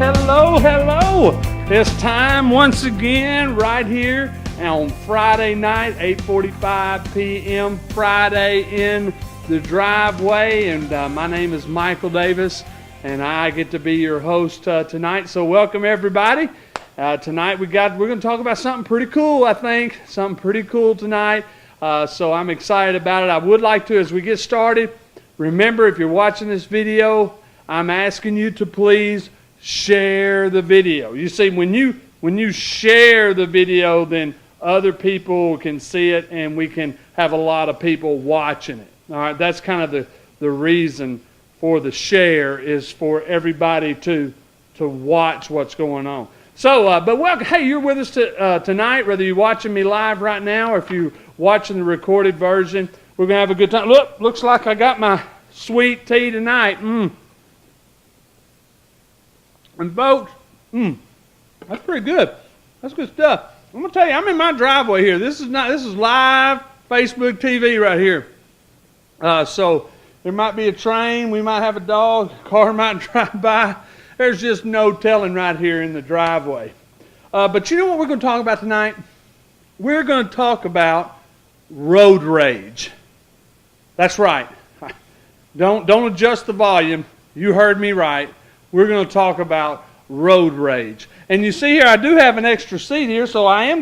Hello, hello. It's time once again right here on Friday night, 8:45 p.m. Friday in the driveway. And my name is Michael Davis, and I get to be your host tonight. So welcome everybody. Tonight we're going to talk about something pretty cool, I think. Something pretty cool tonight. So I'm excited about it. I would like to, as we get started, remember if you're watching this video, I'm asking you to please share the video. You see, when you share the video, then other people can see it and we can have a lot of people watching it. All right, that's kind of the reason for the share, is for everybody to watch what's going on. So, but welcome. Hey, you're with us tonight, whether you're watching me live right now or if you're watching the recorded version. We're going to have a good time. Look, looks like I got my sweet tea tonight. And folks, that's pretty good. That's good stuff. I'm gonna tell you, I'm in my driveway here. This is live Facebook TV right here. So there might be a train, we might have a dog, a car might drive by. There's just no telling right here in the driveway. But you know what we're going to talk about tonight? We're going to talk about road rage. That's right. Don't adjust the volume. You heard me right. We're going to talk about road rage. And you see here, I do have an extra seat here, so I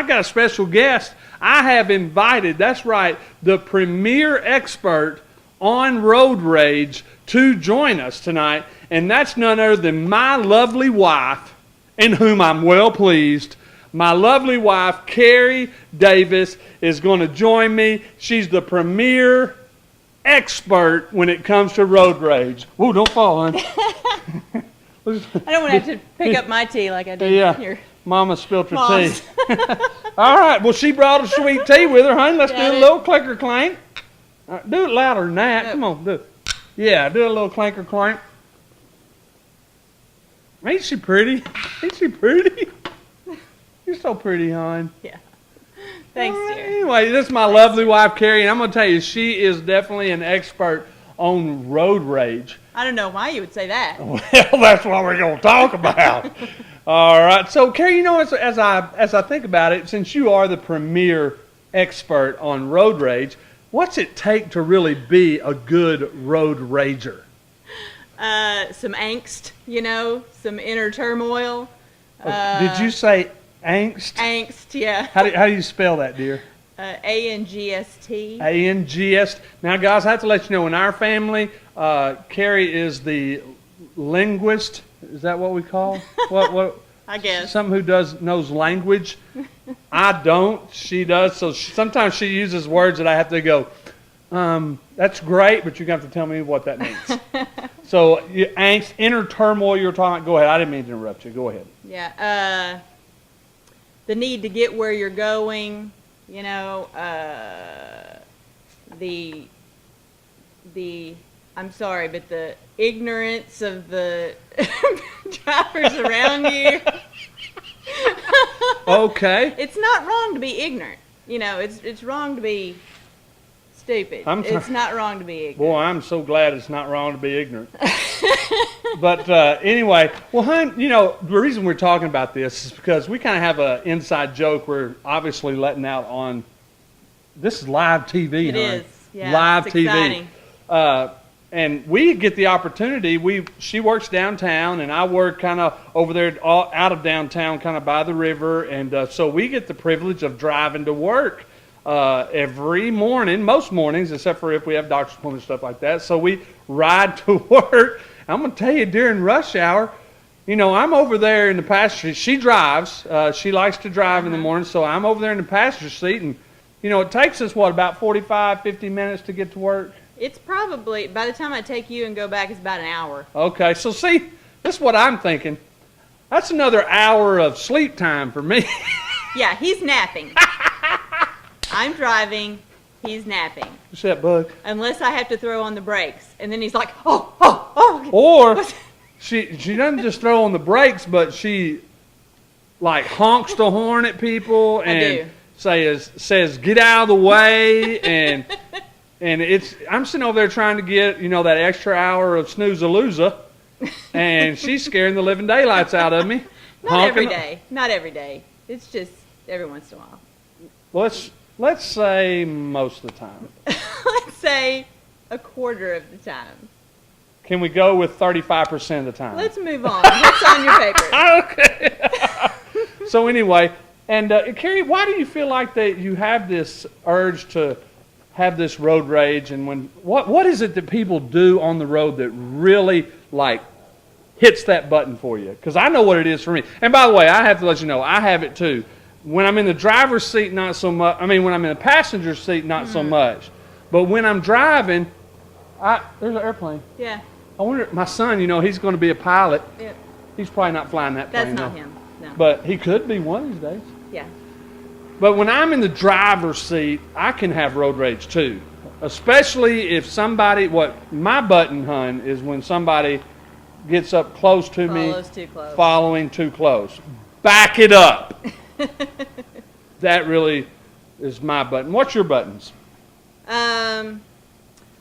got a special guest. I have invited, that's right, the premier expert on road rage to join us tonight. And that's none other than my lovely wife, in whom I'm well pleased. My lovely wife, Keri Davis, is going to join me. She's the premier expert when it comes to road rage. Ooh, don't fall, hon. I don't want to have to pick up my tea like I did here. Mama spilled her tea. All right, well, she brought a sweet tea with her, honey. Let's do a little clinker clank. Do it louder than that. Nope. Come on, do it. Yeah, do a little clinker clank. Ain't she pretty? Ain't she pretty? You're so pretty, hon. Yeah. Thanks, dear. Anyway, this is my lovely wife, Keri, and I'm going to tell you, she is definitely an expert on road rage. I don't know why you would say that. Well, that's what we're going to talk about. All right. So, Keri, you know, as I think about it, since you are the premier expert on road rage, what's it take to really be a good road rager? Some angst, some inner turmoil. Did you say angst? Angst, yeah. How do you spell that, dear? A-N-G-S-T. A-N-G-S. Now, guys, I have to let you know, in our family, Keri is the linguist. Is that what we call? What? I guess. Someone who knows language. I don't. She does. So sometimes she uses words that I have to go, that's great, but you're going to have to tell me what that means. So, angst, inner turmoil you're talking about. Go ahead. I didn't mean to interrupt you. Go ahead. Yeah. The need to get where you're going. I'm sorry, but the ignorance of the drivers around you. Okay. It's not wrong to be ignorant. It's wrong to be stupid. It's not wrong to be ignorant. Boy, I'm so glad it's not wrong to be ignorant. But anyway, well, hon, the reason we're talking about this is because we kind of have an inside joke we're obviously letting out on. This is live TV, It is, yeah. Live it's TV. Exciting. And we get the opportunity. She works downtown, and I work kind of over there, out of downtown, kind of by the river. And so we get the privilege of driving to work every morning, most mornings, except for if we have doctor's appointments and stuff like that. So we ride to work. I'm going to tell you, during rush hour, I'm over there in the passenger. She drives. She likes to drive in the morning, so I'm over there in the passenger seat. And, it takes us, about 45, 50 minutes to get to work? It's probably, by the time I take you and go back, it's about an hour. Okay, so see, this is what I'm thinking. That's another hour of sleep time for me. Yeah, he's napping. I'm driving. He's napping. What's that, bug? Unless I have to throw on the brakes. And then he's like, oh. Or she doesn't just throw on the brakes, but she honks the horn at people and says get out of the way, and I'm sitting over there trying to get that extra hour of snooze-a-loser, and she's scaring the living daylights out of me. Not every day. Not every day. It's just every once in a while. Let's say most of the time. Let's say a quarter of the time. Can we go with 35% of the time? Let's move on. What's on your paper? Okay. So anyway, and Keri, why do you feel like that you have this urge to have this road rage? And what is it that people do on the road that really like hits that button for you? Because I know what it is for me. And by the way, I have to let you know, I have it too. When I'm in the driver's seat, not so much. I mean, when I'm in the passenger seat, not so much. But when I'm driving, there's an airplane. Yeah. I wonder, my son, he's going to be a pilot. Yeah. He's probably not flying that plane. That's not him. No. But he could be one of these days. Yeah. But when I'm in the driver's seat, I can have road rage too. Especially if somebody, my button, hun, is when somebody gets up close to me, too close. following too close. Back it up. That really is my button. What's your buttons?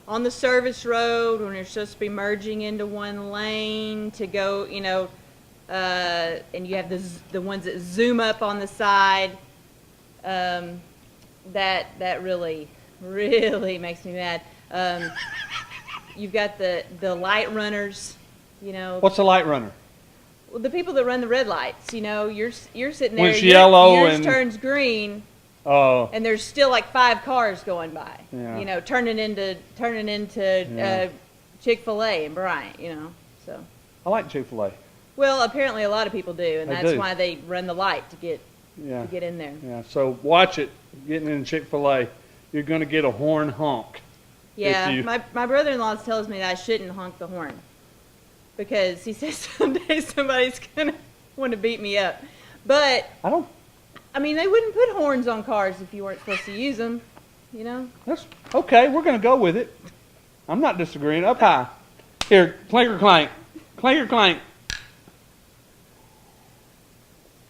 On the service road, when you're supposed to be merging into one lane to go, and you have the ones that zoom up on the side, that really makes me mad. You've got the light runners, What's a light runner? Well, the people that run the red lights, you're sitting there. When it's yellow yours and turns green. Oh. And there's still like 5 cars going by. Yeah. Turning into Chick-fil-A in Bryant. So. I like Chick-fil-A. Well, apparently a lot of people do, and that's do. why they run the light to get in there. Yeah. So watch it. Getting in Chick-fil-A, you're going to get a horn honk. Yeah. My brother-in-law tells me that I shouldn't honk the horn because he says someday somebody's going to want to beat me up. But they wouldn't put horns on cars if you weren't supposed to use them, That's okay. We're going to go with it. I'm not disagreeing. Up high. Here, clanker clank. Clanker clank.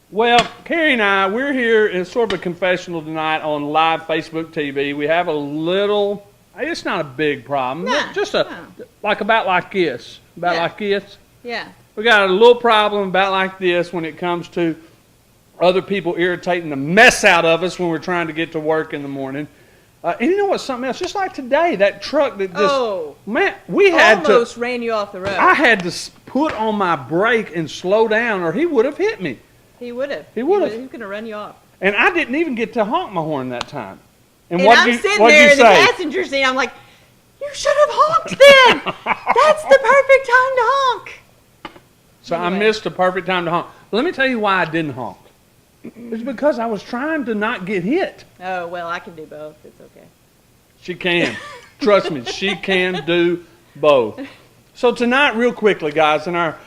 Well, Keri and I, we're here in sort of a confessional tonight on live Facebook TV. We have a little, it's not a big problem. No, just about like this. Like this. Yeah. We got a little problem about like this when it comes to other people irritating the mess out of us when we're trying to get to work in the morning. And you know what's something else? Just like today, that truck that just, we had almost ran you off the road. I had to put on my brake and slow down or he would have hit me. He would have. He would have. He was going to run you off. And I didn't even get to honk my horn that time. And I'm sitting there in the passenger seat. I'm like, you should have honked then. That's the perfect time to honk. So anyway. I missed a perfect time to honk. Let me tell you why I didn't honk. It's because I was trying to not get hit. Oh, well, I can do both. It's okay. She can. Trust me, she can do both. So tonight, real quickly, guys, in our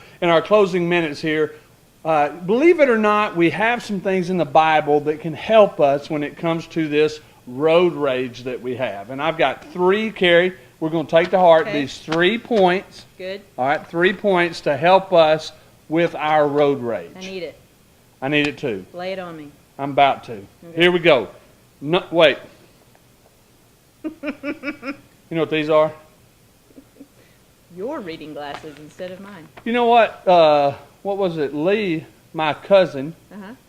closing minutes here, believe it or not, we have some things in the Bible that can help us when it comes to this road rage that we have. And I've got 3, Keri. We're going to take to heart these 3 points. Good. All right, 3 points to help us with our road rage. I need it. I need it too. Lay it on me. I'm about to. Okay. Here we go. No, wait. You know what these are? Your reading glasses instead of mine. You know what? What was it? Lee, my cousin,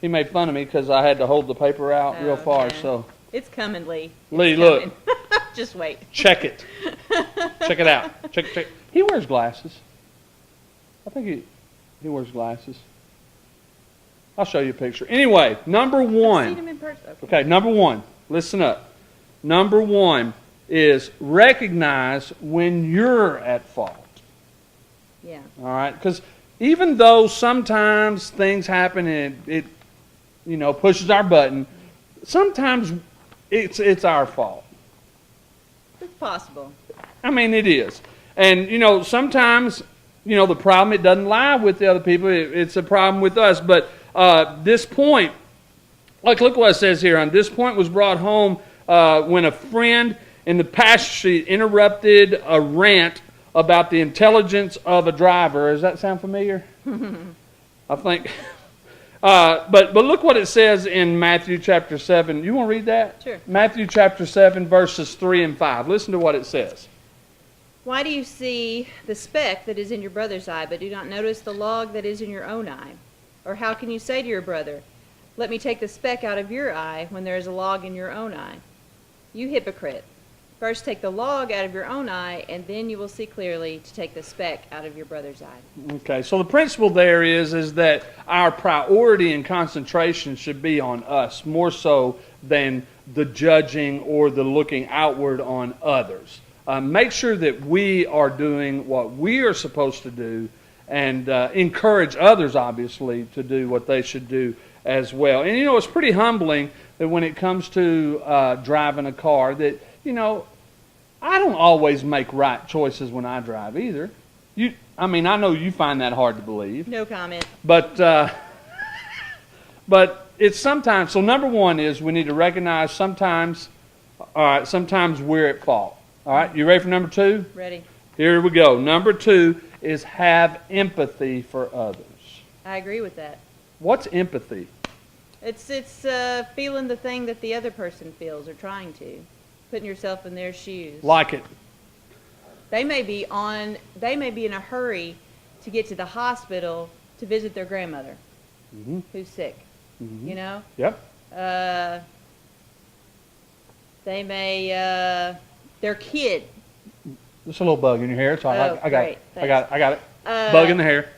he made fun of me because I had to hold the paper out real far. Okay. So it's coming, Lee. Lee, look. Just wait. Check it. Check it out. Check. He wears glasses. I think he wears glasses. I'll show you a picture. Anyway, number 1. I've seen him in person. Okay, number 1. Listen up. Number 1 is recognize when you're at fault. Yeah. All right? Because even though sometimes things happen and it pushes our button, sometimes it's our fault. It's possible. I mean, it is. And, sometimes, the problem, it doesn't lie with the other people. It's a problem with us. But this point, look what it says here. This point was brought home when a friend in the passenger seat interrupted a rant about the intelligence of a driver. Does that sound familiar? I think. But look what it says in Matthew chapter 7. You want to read that? Sure. Matthew chapter 7, verses 3 and 5. Listen to what it says. Why do you see the speck that is in your brother's eye, but do not notice the log that is in your own eye? Or how can you say to your brother, let me take the speck out of your eye when there is a log in your own eye? You hypocrite. First take the log out of your own eye, and then you will see clearly to take the speck out of your brother's eye. Okay, so the principle there is that our priority and concentration should be on us, more so than the judging or the looking outward on others. Make sure that we are doing what we are supposed to do, and encourage others, obviously, to do what they should do as well. And, it's pretty humbling that when it comes to driving a car that, I don't always make right choices when I drive either. I know you find that hard to believe. No comment. But it's sometimes, so number one is we need to recognize sometimes we're at fault. All right, you ready for number two? Ready. Here we go. Number two is have empathy for others. I agree with that. What's empathy? It's feeling the thing that the other person feels, or trying to. Putting yourself in their shoes. Like it. They may be in a hurry to get to the hospital to visit their grandmother who's sick. Mm-hmm. Yep. They may their kid. Just a little bug in your hair. So I got great. it. I got it. Bug in the hair.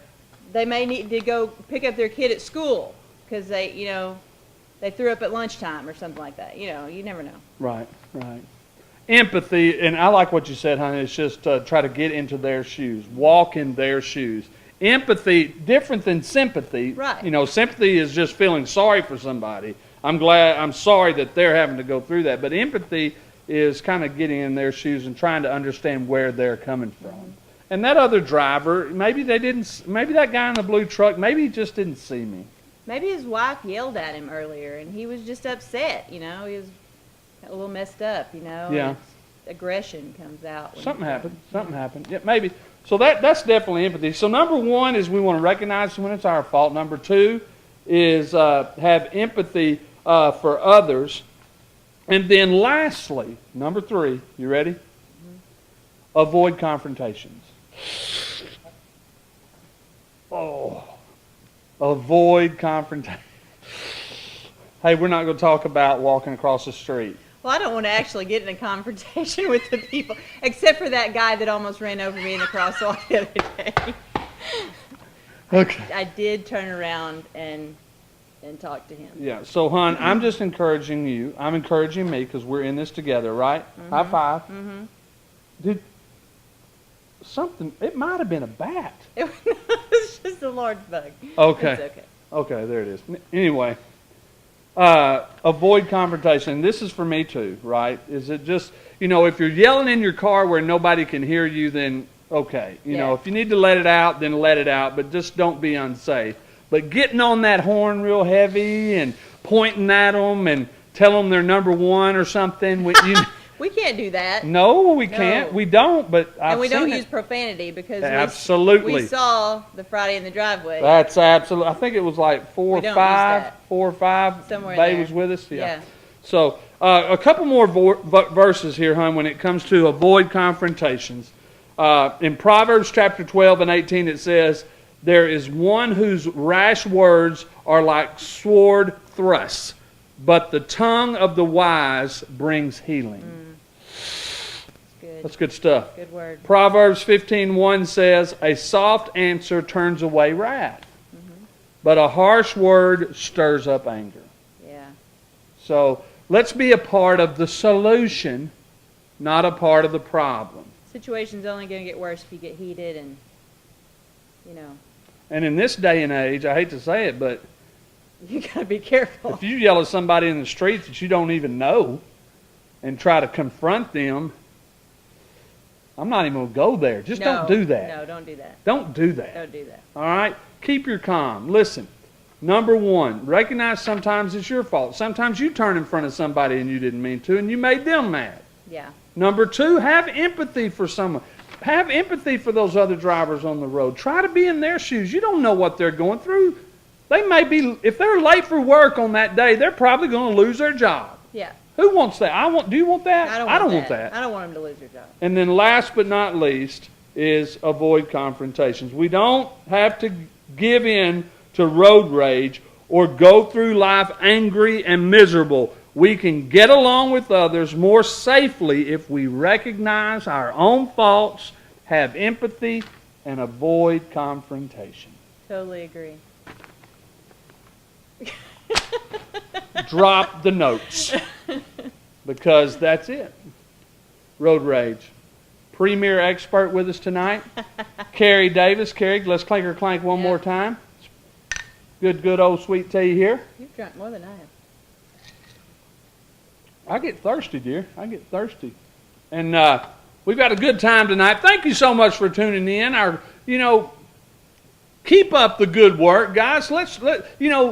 They may need to go pick up their kid at school because they threw up at lunchtime or something like that. You never know. Right. Empathy, and I like what you said, honey, it's just try to get into their shoes. Walk in their shoes. Empathy, different than sympathy. Right. Sympathy is just feeling sorry for somebody. I'm sorry that they're having to go through that. But empathy is kind of getting in their shoes and trying to understand where they're coming from. Mm-hmm. And that other driver, maybe that guy in the blue truck, maybe he just didn't see me. Maybe his wife yelled at him earlier and he was just upset, He was a little messed up, Yeah. Aggression comes out. Something happened. Yeah, maybe. So that's definitely empathy. So number one is we want to recognize when it's our fault. Number two is have empathy for others. And then lastly, number three, you ready? Mm-hmm. Avoid confrontations. Avoid confrontation. Hey, we're not going to talk about walking across the street. Well, I don't want to actually get in a confrontation with the people, except for that guy that almost ran over me in the crosswalk the other day. Okay. I did turn around and talk to him. Yeah. So, hon, I'm just encouraging you. I'm encouraging me because we're in this together, right? Mm-hmm. High five. Mm-hmm. Dude, it might have been a bat. It was just a large bug. Okay. It's okay. Okay, there it is. Anyway, avoid confrontation. This is for me too, right? Is it just, if you're yelling in your car where nobody can hear you, then okay. If you need to let it out, then let it out, but just don't be unsafe. But getting on that horn real heavy and pointing at them and telling them they're number one or something. We can't do that. No, we can't. We don't, but I've And we seen don't it. use profanity because Absolutely. we saw the Friday in the driveway. That's absolutely. I think it was like four or five. Somewhere Babe there. was with us. Yeah. So a couple more verses here, hon, when it comes to avoid confrontations. In Proverbs chapter 12 and 18, it says, there is one whose rash words are like sword thrusts, but the tongue of the wise brings healing. That's good stuff. Good word. Proverbs 15:1 says, a soft answer turns away wrath, but a harsh word stirs up anger. Yeah. So let's be a part of the solution, not a part of the problem. Situation's only going to get worse if you get heated and, And in this day and age, I hate to say it, but you got to be careful. if you yell at somebody in the street that you don't even know and try to confront them, I'm not even going to go there. Just don't do that. No, don't do that. Don't do that. Don't do that. All right? Keep your calm. Listen, number one, recognize sometimes it's your fault. Sometimes you turn in front of somebody and you didn't mean to, and you made them mad. Yeah. Number two, have empathy for someone. Have empathy for those other drivers on the road. Try to be in their shoes. You don't know what they're going through. They may be, if they're late for work on that day, they're probably going to lose their job. Yeah. Who wants that? Do you want that? I don't want that. I don't want him to lose your job. And then last but not least is avoid confrontations. We don't have to give in to road rage or go through life angry and miserable. We can get along with others more safely if we recognize our own faults, have empathy, and avoid confrontation. Totally agree. Drop the notes, because that's it. Road rage. Premier expert with us tonight, Keri Davis. Keri, let's clink or clank one more time. Good old sweet tea here. You've drunk more than I have. I get thirsty, dear. I get thirsty. And we've got a good time tonight. Thank you so much for tuning in. Keep up the good work, guys. The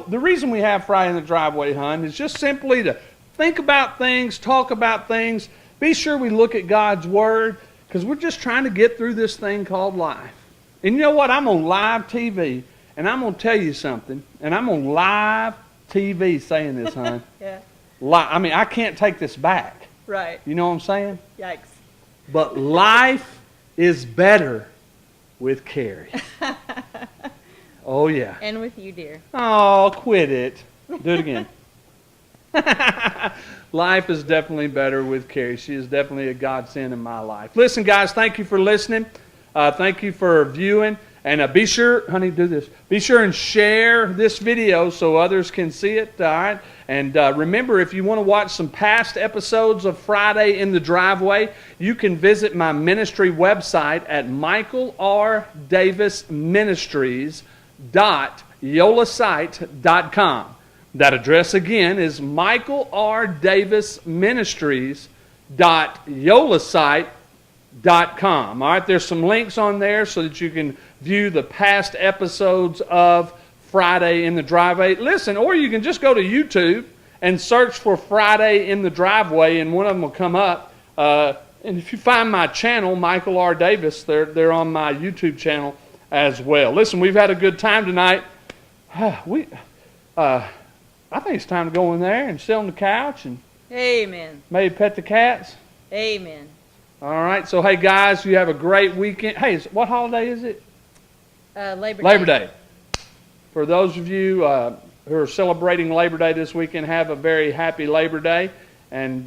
reason we have Friday in the Driveway Hunt is just simply to think about things, talk about things. Be sure we look at God's Word, because we're just trying to get through this thing called life. And you know what? I'm on live TV, and I'm going to tell you something. And I'm on live TV saying this, hon. Yeah. I can't take this back. Right. You know what I'm saying? Yikes. But life is better with Keri. Oh, yeah. And with you, dear. Oh, quit it. Do it again. Life is definitely better with Keri. She is definitely a godsend in my life. Listen, guys, thank you for listening. Thank you for viewing. And be sure, honey, do this. Be sure and share this video so others can see it. All right. And remember, if you want to watch some past episodes of Friday in the Driveway, you can visit my ministry website at michaelrdavisministries.yolasite.com. That address again is michaelrdavisministries.yolasite.com. All right, there's some links on there so that you can view the past episodes of Friday in the Driveway. Listen, or you can just go to YouTube and search for Friday in the Driveway, and one of them will come up. And if you find my channel, Michael R. Davis, they're on my YouTube channel as well. Listen, we've had a good time tonight. I think it's time to go in there and sit on the couch and Amen. maybe pet the cats. Amen. All right. So, hey, guys, you have a great weekend. Hey, what holiday is it? Labor Day. For those of you who are celebrating Labor Day this weekend, have a very happy Labor Day. And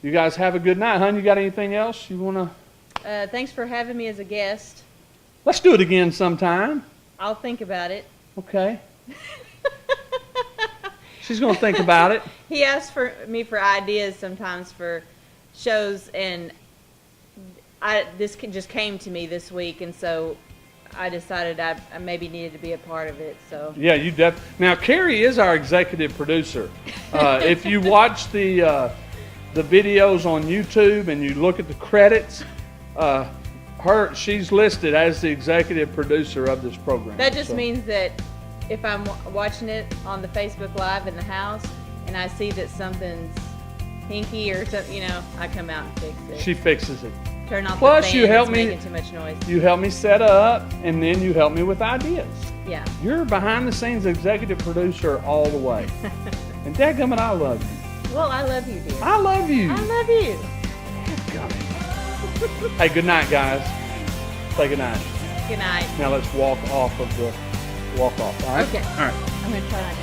you guys have a good night. Hon, you got anything else you want to? Thanks for having me as a guest. Let's do it again sometime. I'll think about it. Okay. She's going to think about it. He asks me for ideas sometimes for shows, and this just came to me this week, and so I decided I maybe needed to be a part of it. So yeah, you now Keri is our executive producer. If you watch the videos on YouTube and you look at the credits, she's listed as the executive producer of this program. That just means that if I'm watching it on the Facebook Live in the house and I see that something's hinky or something, I come out and fix it. She fixes it. Turn off Plus, the fan you help that's me. making too much noise. You help me set up, and then you help me with ideas. Yeah. You're behind the scenes executive producer all the way. And dadgummit, I love you. Well, I love you, dear. I love you. I love you. Hey, good night, guys. Say good night. Good night. Now let's walk off. All right? Okay. All right. I'm going to try not to